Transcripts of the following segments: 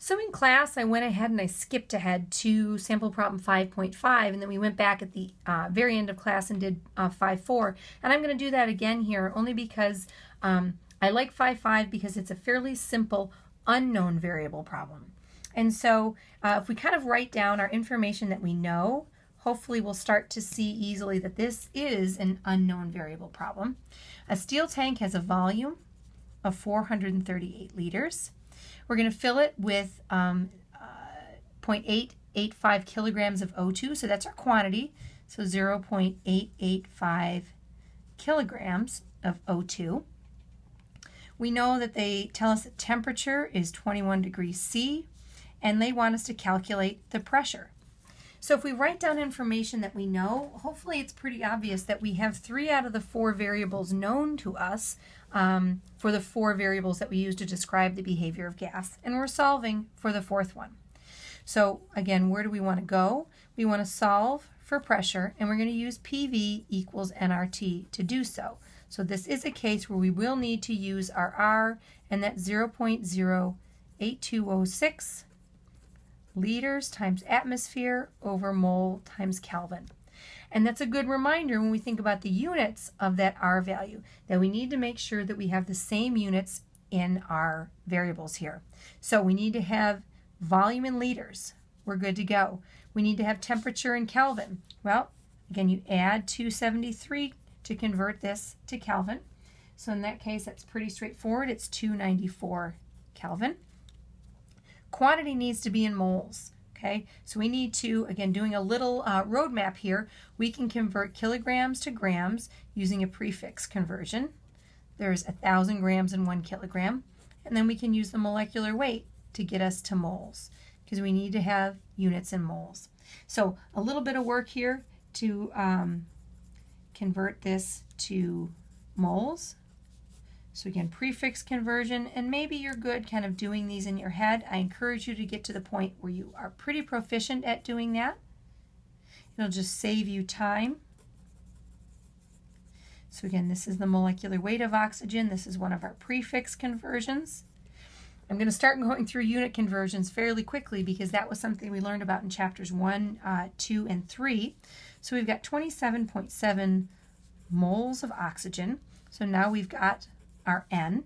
So in class, I went ahead and I skipped ahead to sample problem 5.5, and then we went back at the very end of class and did 5.4. And I'm going to do that again here only because I like 5.5 because it's a fairly simple unknown variable problem. And so if we kind of write down our information that we know, hopefully we'll start to see easily that this is an unknown variable problem. A steel tank has a volume of 438 liters. We're going to fill it with 0.885 kilograms of O2, so that's our quantity, so 0.885 kilograms of O2. We know that they tell us the temperature is 21 degrees C, and they want us to calculate the pressure. So if we write down information that we know, hopefully it's pretty obvious that we have 3 out of the 4 variables known to us for the 4 variables that we use to describe the behavior of gas, and we're solving for the 4th one. So again, where do we want to go? We want to solve for pressure, and we're going to use PV equals nRT to do so. So this is a case where we will need to use our R, and that's 0.08206 liters times atmosphere over mole times Kelvin. And that's a good reminder when we think about the units of that R value, that we need to make sure that we have the same units in our variables here. So we need to have volume in liters. We're good to go. We need to have temperature in Kelvin. Well, again, you add 273 to convert this to Kelvin. So in that case, that's pretty straightforward. It's 294 Kelvin. Quantity needs to be in moles. Okay, so we need to, again, doing a little roadmap here, we can convert kilograms to grams using a prefix conversion. There's 1,000 grams in 1 kilogram. And then we can use the molecular weight to get us to moles, because we need to have units in moles. So a little bit of work here to convert this to moles. So again, prefix conversion, and maybe you're good kind of doing these in your head. I encourage you to get to the point where you are pretty proficient at doing that. It'll just save you time. So again, this is the molecular weight of oxygen. This is one of our prefix conversions. I'm going to start going through unit conversions fairly quickly because that was something we learned about in chapters 1, 2, and 3. So we've got 27.7 moles of oxygen. So now we've got our N.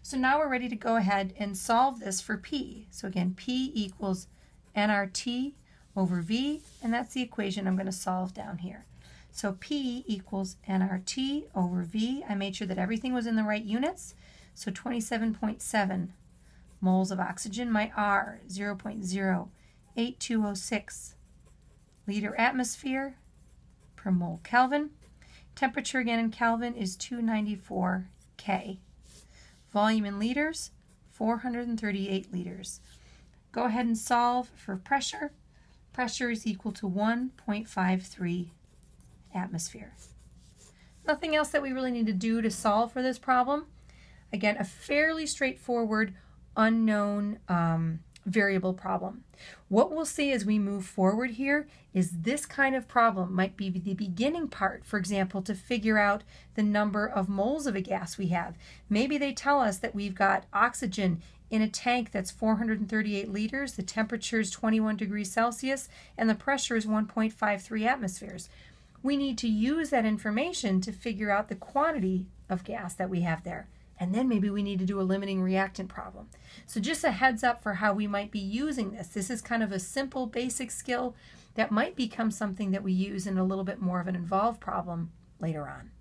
So now we're ready to go ahead and solve this for P. So again, P equals nRT over V, and that's the equation I'm going to solve down here. So P equals nRT over V. I made sure that everything was in the right units. So 27.7 moles of oxygen. My R, 0.08206 liter atmosphere per mole Kelvin. Temperature again in Kelvin is 294 K. Volume in liters, 438 liters. Go ahead and solve for pressure. Pressure is equal to 1.53 atmosphere. Nothing else that we really need to do to solve for this problem. Again, a fairly straightforward unknown variable problem. What we'll see as we move forward here is this kind of problem might be the beginning part, for example, to figure out the number of moles of a gas we have. Maybe they tell us that we've got oxygen in a tank that's 438 liters, the temperature is 21 degrees Celsius, and the pressure is 1.53 atmospheres. We need to use that information to figure out the quantity of gas that we have there. And then maybe we need to do a limiting reactant problem. So just a heads up for how we might be using this. This is kind of a simple basic skill that might become something that we use in a little bit more of an involved problem later on.